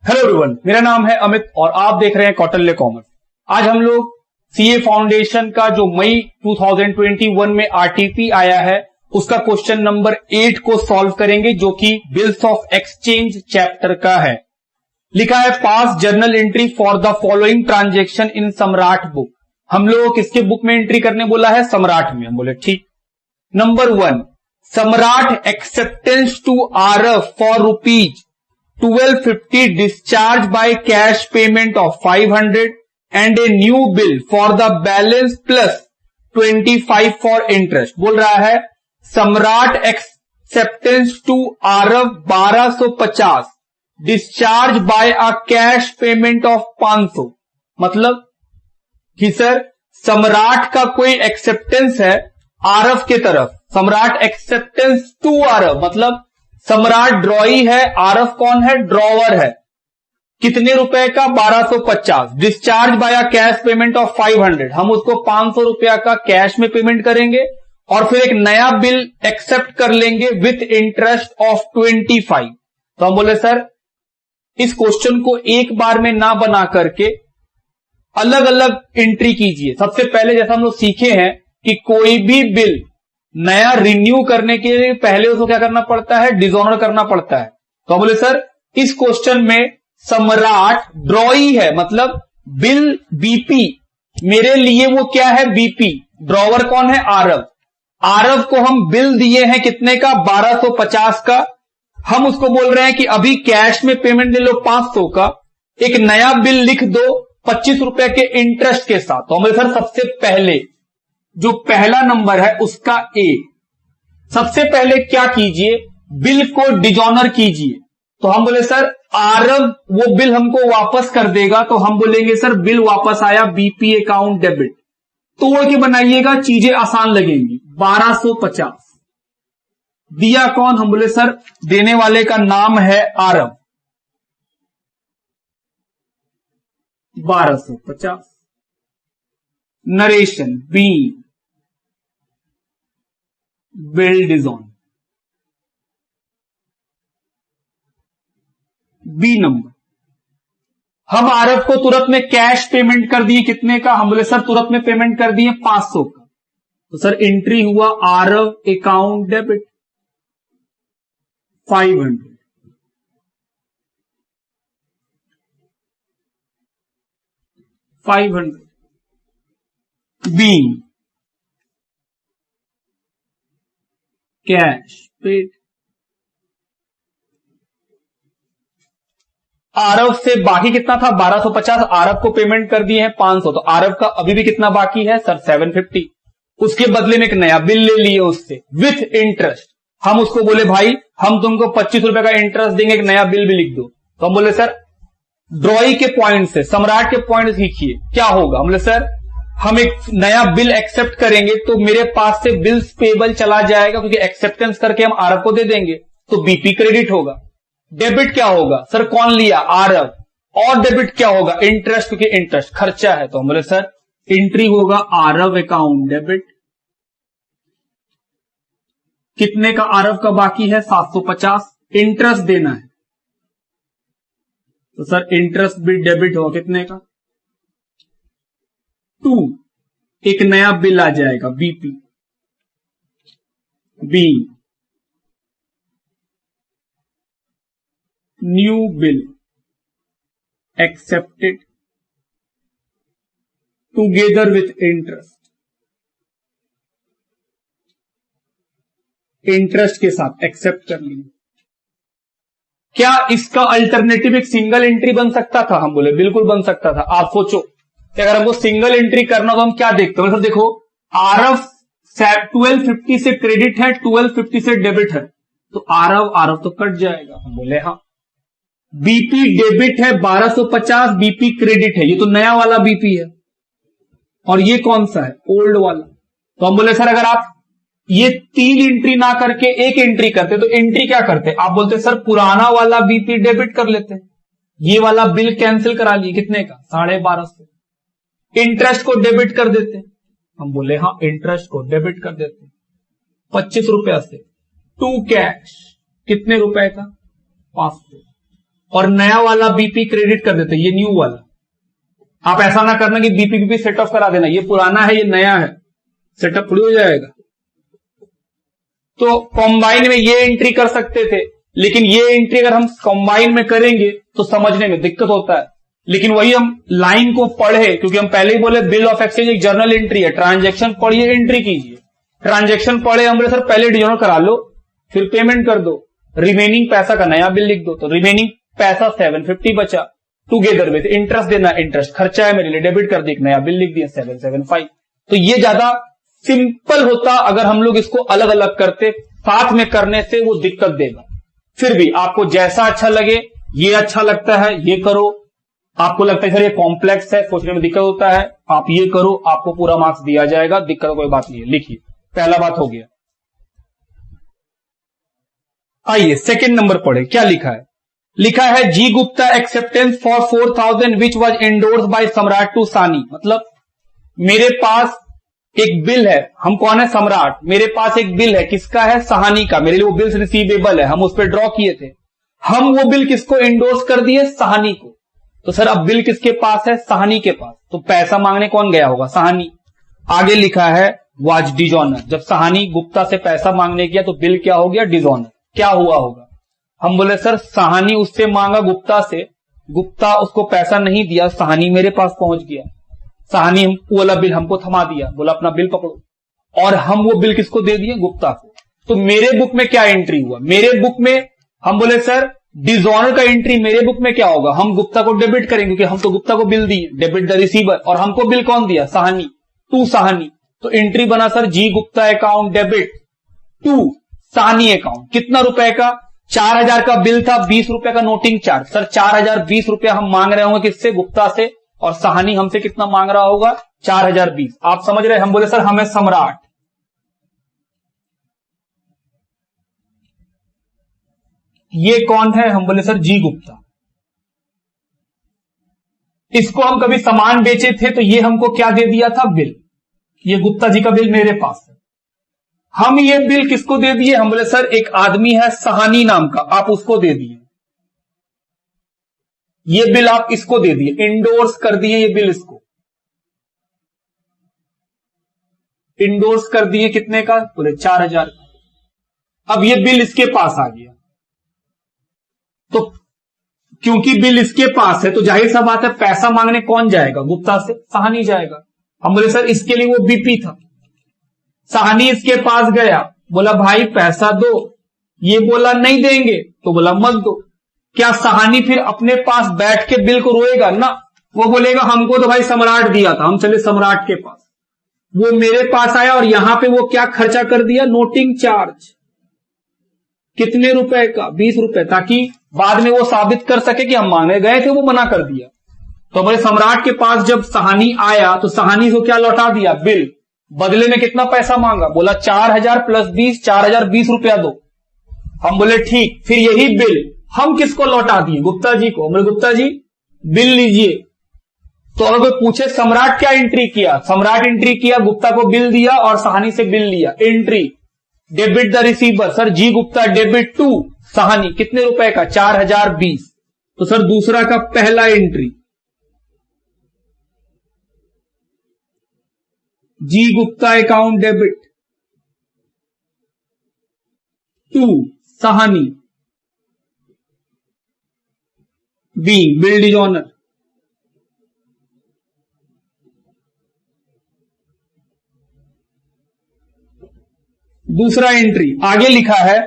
Hello everyone, मेरा नाम है अमित और आप देख रहे हैं कौटिल्य कॉमर्स। आज हम लोग सीए फाउंडेशन का जो मई 2021 में आरटीपी आया है उसका क्वेश्चन नंबर 8 को सॉल्व करेंगे, जो कि बिल्स ऑफ एक्सचेंज चैप्टर का है। लिखा है पास journal entry for the following transaction in सम्राट बुक। हम लोग किसके बुक में एंट्री करने बोला है? सम्राट में। हम बोले ठीक। Number 1, Samrat acceptance to Aarav for rupees 1250 discharged by cash payment of 500 and a new bill for the balance plus 25 for interest। बोल रहा है Samrat acceptance to Aarav 1250 discharge by a cash payment of 500। मतलब कि सर सम्राट का कोई एक्सेप्टेंस है आरव के तरफ। सम्राट एक्सेप्टेंस टू आरव मतलब सम्राट ड्रॉई है, आरव कौन है? ड्रॉवर है। कितने रुपए का? 1250। Discharge by a cash payment of 500। हम उसको 500 रुपया का कैश में पेमेंट करेंगे और फिर एक नया बिल एक्सेप्ट कर लेंगे विथ इंटरेस्ट ऑफ 25। तो हम बोले सर इस क्वेश्चन को एक बार में ना बना करके अलग अलग एंट्री कीजिए। सबसे पहले जैसा हम लोग सीखे हैं कि कोई भी बिल नया रिन्यू करने के लिए पहले उसको क्या करना पड़ता है? डिसऑनर करना पड़ता है। तो बोले सर इस क्वेश्चन में सम्राट ड्रॉई है, मतलब बिल बीपी मेरे लिए वो क्या है? बीपी। ड्रॉवर कौन है? आरव। आरव को हम बिल दिए हैं कितने का? 1250 का। हम उसको बोल रहे हैं कि अभी कैश में पेमेंट ले लो 500 का, एक नया बिल लिख दो 25 रुपए के इंटरेस्ट के साथ। तो बोले सर सबसे पहले जो पहला नंबर है उसका ए, सबसे पहले क्या कीजिए? बिल को डिजॉनर कीजिए। तो हम बोले सर आरव वो बिल हमको वापस कर देगा, तो हम बोलेंगे सर बिल वापस आया, बीपी अकाउंट डेबिट। तोड़ के बनाइएगा, चीजें आसान लगेंगी। 1250 दिया कौन? हम बोले सर देने वाले का नाम है Aarav. 1250 narration B bill डिजॉन। B number हम आरव को तुरंत में कैश पेमेंट कर दिए कितने का? हम बोले सर तुरंत में पेमेंट कर दिए 500 का। तो सर एंट्री हुआ Aarav account debit 500। Be cash paid. Aarav से बाकी कितना था? 1250। आरव को पेमेंट कर दिए हैं 500, तो आरव का अभी भी कितना बाकी है सर? 750। उसके बदले में एक नया बिल ले लिए उससे विथ इंटरेस्ट। हम उसको बोले भाई हम तुमको 25 रुपए का इंटरेस्ट देंगे, एक नया बिल भी लिख दो। तो हम बोले सर ड्रॉई के पॉइंट से सम्राट के पॉइंट लिखिए, क्या होगा? हम बोले सर हम एक नया बिल एक्सेप्ट करेंगे तो मेरे पास से बिल्स पेबल चला जाएगा, क्योंकि एक्सेप्टेंस करके हम आरव को दे देंगे तो बीपी क्रेडिट होगा। डेबिट क्या होगा? सर कौन लिया? आरव। और डेबिट क्या होगा? इंटरेस्ट, क्योंकि इंटरेस्ट खर्चा है। तो हम बोले सर एंट्री होगा आरव अकाउंट डेबिट। कितने का आरव का बाकी है? 750। इंटरेस्ट देना है तो सर इंटरेस्ट भी डेबिट होगा कितने का? 2। एक नया बिल आ जाएगा BP. Be new bill accepted together with interest. Interest के साथ एक्सेप्ट कर लिया। क्या इसका अल्टरनेटिव एक सिंगल एंट्री बन सकता था? हम बोले बिल्कुल बन सकता था। आप सोचो कि अगर हमको सिंगल एंट्री करना तो हम क्या देखते हैं? मतलब देखो आरव 1250 से क्रेडिट है, 1250 से डेबिट है, तो आरव तो कट जाएगा। हम बोले हाँ। बीपी डेबिट है 1250, बीपी क्रेडिट है, ये तो नया वाला बीपी है। और ये कौन सा है? ओल्ड वाला। तो हम बोले सर अगर आप ये 3 एंट्री ना करके एक एंट्री करते तो एंट्री क्या करते? आप बोलते सर पुराना वाला बीपी डेबिट कर लेते, ये वाला बिल कैंसिल करा लिए कितने का? 1250। इंटरेस्ट को डेबिट कर देते। हम बोले हाँ इंटरेस्ट को डेबिट कर देते 25 रुपया से टू कैश। कितने रुपए का? 500। और नया वाला बीपी क्रेडिट कर देते, ये न्यू वाला। आप ऐसा ना करना कि बीपी सेट ऑफ करा देना, ये पुराना है ये नया है, सेटअप थोड़ी हो जाएगा। तो कॉम्बाइन में ये एंट्री कर सकते थे, लेकिन ये एंट्री अगर हम कॉम्बाइन में करेंगे तो समझने में दिक्कत होता है। लेकिन वही हम लाइन को पढ़े, क्योंकि हम पहले ही बोले बिल ऑफ एक्सचेंज एक जर्नल एंट्री है, ट्रांजैक्शन पढ़िए एंट्री कीजिए। ट्रांजैक्शन पढ़े हम बोले सर पहले डिजोनर करा लो फिर पेमेंट कर दो, रिमेनिंग पैसा का नया बिल लिख दो। तो रिमेनिंग पैसा 750 बचा, टुगेदर विद इंटरेस्ट देना, इंटरेस्ट खर्चा है मेरे लिए, डेबिट कर दी, एक नया बिल लिख दिया 775। तो ये ज्यादा सिंपल होता, अगर हम लोग इसको अलग अलग करते, साथ में करने से वो दिक्कत देगा। फिर भी आपको जैसा अच्छा लगे, ये अच्छा लगता है ये करो, आपको लगता है सर ये कॉम्प्लेक्स है सोचने में दिक्कत होता है, आप ये करो, आपको पूरा मार्क्स दिया जाएगा, दिक्कत कोई बात नहीं है। लिखिए, पहला बात हो गया। आइए सेकंड नंबर पढ़े, क्या लिखा है। लिखा है G Gupta acceptance for 4000 which was endorse by Samrat to Sani. मतलब मेरे पास एक बिल है, हम कौन है सम्राट, मेरे पास एक बिल है, किसका है, सहानी का, मेरे लिए वो बिल्स रिसीवेबल है, हम उस पर ड्रॉ किए थे। हम वो बिल किसको एंडोर्स कर दिए, सहानी को। तो सर अब बिल किसके पास है, सहानी के पास, तो पैसा मांगने कौन गया होगा, सहानी। आगे लिखा है वाज डिजॉनर, जब सहानी गुप्ता से पैसा मांगने गया तो बिल क्या हो गया, डिजॉनर। क्या हुआ होगा, हम बोले सर सहानी उससे मांगा गुप्ता से, गुप्ता उसको पैसा नहीं दिया, सहानी मेरे पास पहुंच गया, सहानी वो वाला बिल हमको थमा दिया, बोला अपना बिल पकड़ो, और हम वो बिल किसको दे दिए, गुप्ता को। तो मेरे बुक में क्या एंट्री हुआ, मेरे बुक में हम बोले सर डिजॉनर का एंट्री मेरे बुक में क्या होगा, हम गुप्ता को डेबिट करेंगे क्योंकि हम तो गुप्ता को बिल दिए, डेबिट द रिसीवर, और हमको बिल कौन दिया, सहानी, टू सहानी। तो एंट्री बना sir G Gupta account debit to Sahani account. कितना रुपए का, 4000 का बिल था, 20 रुपए का नोटिंग चार्ज। सर 4020 रुपया हम मांग रहे होंगे किससे, गुप्ता से, और सहानी हमसे कितना मांग रहा होगा, 4020। आप समझ रहे, हम बोले सर हमें सम्राट, ये कौन है, हम बोले सर जी गुप्ता। इसको हम कभी सामान बेचे थे तो ये हमको क्या दे दिया था, बिल, ये गुप्ता जी का बिल मेरे पास है। हम ये बिल किसको दे दिए, हम बोले सर एक आदमी है सहानी नाम का, आप उसको दे दिए, ये बिल आप इसको दे दिए, इंडोर्स कर दिए ये बिल, इसको इंडोर्स कर दिए, कितने का, बोले 4000 का। अब ये बिल इसके पास आ गया, तो क्योंकि बिल इसके पास है तो जाहिर सा बात है पैसा मांगने कौन जाएगा, गुप्ता से, सहानी जाएगा। हम बोले सर इसके लिए वो बीपी था, सहानी इसके पास गया, बोला भाई पैसा दो, ये बोला नहीं देंगे, तो बोला मत दो। क्या सहानी फिर अपने पास बैठ के बिल को रोएगा ना, वो बोलेगा हमको तो भाई सम्राट दिया था, हम चले सम्राट के पास, वो मेरे पास आया और यहां पे वो क्या खर्चा कर दिया, नोटिंग चार्ज, कितने रुपए का, 20 रुपए, ताकि बाद में वो साबित कर सके कि हम मांगने गए थे, वो मना कर दिया। तो हमारे सम्राट के पास जब सहानी आया तो सहानी को क्या लौटा दिया, बिल, बदले में कितना पैसा मांगा, बोला 4000 प्लस 20, 4020 रुपया दो। हम बोले ठीक, फिर यही बिल हम किसको लौटा दिए, गुप्ता जी को। बोले गुप्ता जी बिल लीजिए। तो अगर कोई पूछे सम्राट क्या एंट्री किया, सम्राट एंट्री किया, गुप्ता को बिल दिया और सहानी से बिल लिया, entry debit the receiver, sir G Gupta debit to Sahani, कितने रुपए का, 4020। तो सर दूसरा का पहला entry, G Gupta account debit to Sahani, being billed is honour. दूसरा एंट्री आगे लिखा है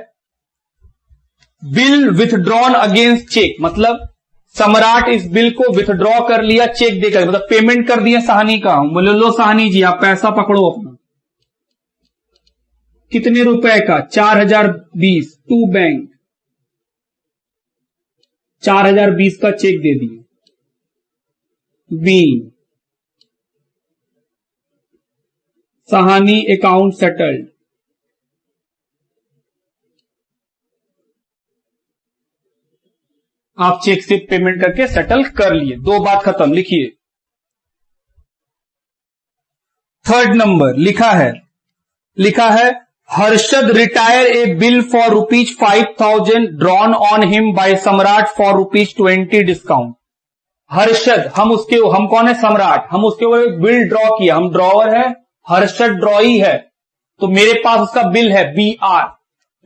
बिल विथड्रॉन अगेंस्ट चेक, मतलब सम्राट इस बिल को विथड्रॉ कर लिया चेक देकर, मतलब पेमेंट कर दिया सहानी का। बोले लो सहानी जी आप पैसा पकड़ो अपना, कितने रुपए का, 4020 टू बैंक, 4020 का चेक दे दिए, बी सहानी अकाउंट सेटल्ड। आप चेक से पेमेंट करके सेटल कर लिए, दो बात खत्म। लिखिए थर्ड नंबर लिखा है Harshad retire A bill for ₹5,000 drawn on him by सम्राट फॉर ₹20 डिस्काउंट। हर्षद, हम कौन है? सम्राट। हम उसके ऊपर एक बिल ड्रॉ किया, हम ड्रॉवर है, हर्षद ड्रॉई है, तो मेरे पास उसका बिल है BR,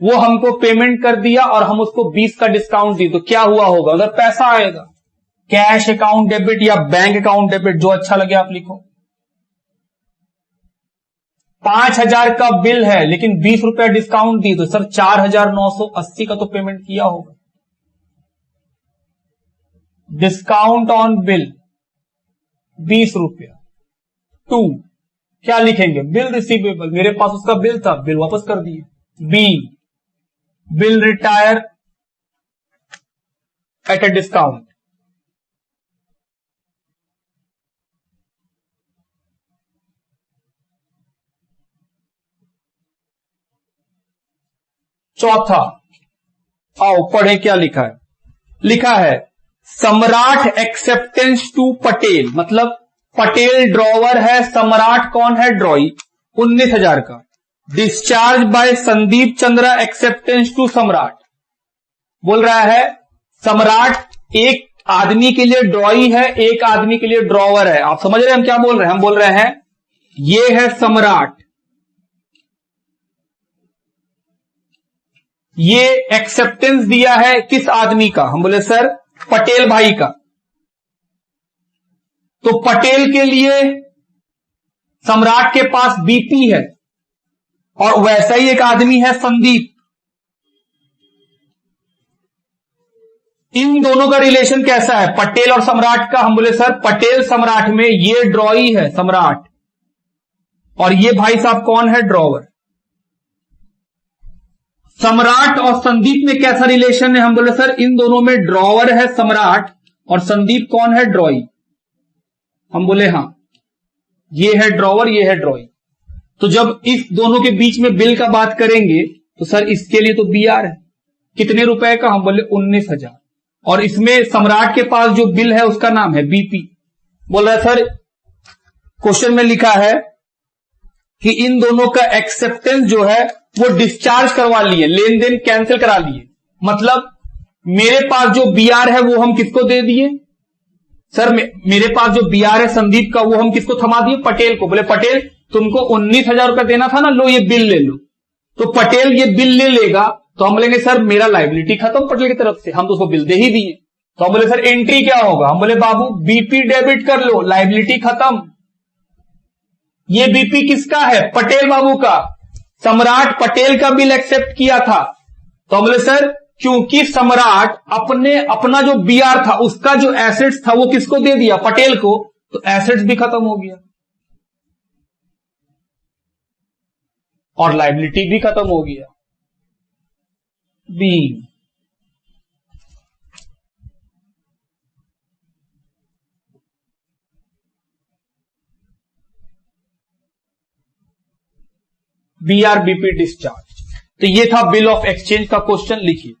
वो हमको पेमेंट कर दिया और हम उसको 20 का डिस्काउंट दी, तो क्या हुआ होगा? अगर पैसा आएगा, कैश अकाउंट डेबिट या बैंक अकाउंट डेबिट, जो अच्छा लगे आप लिखो। 5,000 का बिल है लेकिन 20 रुपया डिस्काउंट दी, तो सर 4,980 का तो पेमेंट किया होगा। डिस्काउंट ऑन बिल 20 रुपया। 2 क्या लिखेंगे? बिल रिसीवेबल, मेरे पास उसका बिल था, बिल वापस कर दिए। B bill retire at a discount. चौथा, आओ पढ़े क्या लिखा है। लिखा है सम्राट एक्सेप्टेंस टू पटेल, मतलब पटेल ड्रॉवर है, सम्राट कौन है? ड्रॉई। 19,000 का। Discharge by Sandeep Chandra acceptance to Samrat, बोल रहा है सम्राट एक आदमी के लिए ड्रॉई है, एक आदमी के लिए ड्रॉवर है। आप समझ रहे हैं हम क्या बोल रहे हैं? हम बोल रहे हैं ये है सम्राट, ये एक्सेप्टेंस दिया है किस आदमी का? हम बोले सर पटेल भाई का। तो पटेल के लिए सम्राट के पास BP है और वैसा ही एक आदमी है संदीप। इन दोनों का रिलेशन कैसा है? पटेल और सम्राट का। हम बोले सर पटेल सम्राट में ये ड्रॉई है सम्राट, और ये भाई साहब कौन है? ड्रॉवर। सम्राट और संदीप में कैसा रिलेशन है? हम बोले सर इन दोनों में ड्रॉवर है सम्राट और संदीप कौन है? ड्रॉई। हम बोले हां, ये है ड्रॉवर, ये है ड्रॉई। तो जब इस दोनों के बीच में बिल का बात करेंगे तो सर इसके लिए तो BR है, कितने रुपए का? हम बोले 19,000, और इसमें सम्राट के पास जो बिल है उसका नाम है BP। बोल रहा है सर क्वेश्चन में लिखा है कि इन दोनों का एक्सेप्टेंस जो है वो डिस्चार्ज करवा लिए, लेन देन कैंसिल करा लिए। मतलब मेरे पास जो BR है वो हम किसको दे दिए? सर मेरे पास जो BR है संदीप का, वो हम किसको थमा दिए? पटेल को। बोले पटेल तुमको 19,000 रुपया देना था ना, लो ये बिल ले लो। तो पटेल ये बिल ले लेगा, तो हम बोलेंगे सर मेरा लायबिलिटी खत्म पटेल की तरफ से, हम तो उसको बिल दे ही दिए। तो हम बोले सर एंट्री क्या होगा? हम बोले बाबू BP डेबिट कर लो, लायबिलिटी खत्म। ये BP किसका है? पटेल बाबू का। सम्राट पटेल का बिल एक्सेप्ट किया था, तो हम बोले सर क्योंकि सम्राट अपना जो BR था उसका जो एसेट्स था वो किसको दे दिया? पटेल को, तो एसेट्स भी खत्म हो गया और लायबिलिटी भी खत्म हो गया। B BR BP discharge. तो ये था बिल ऑफ एक्सचेंज का क्वेश्चन, लिखिए।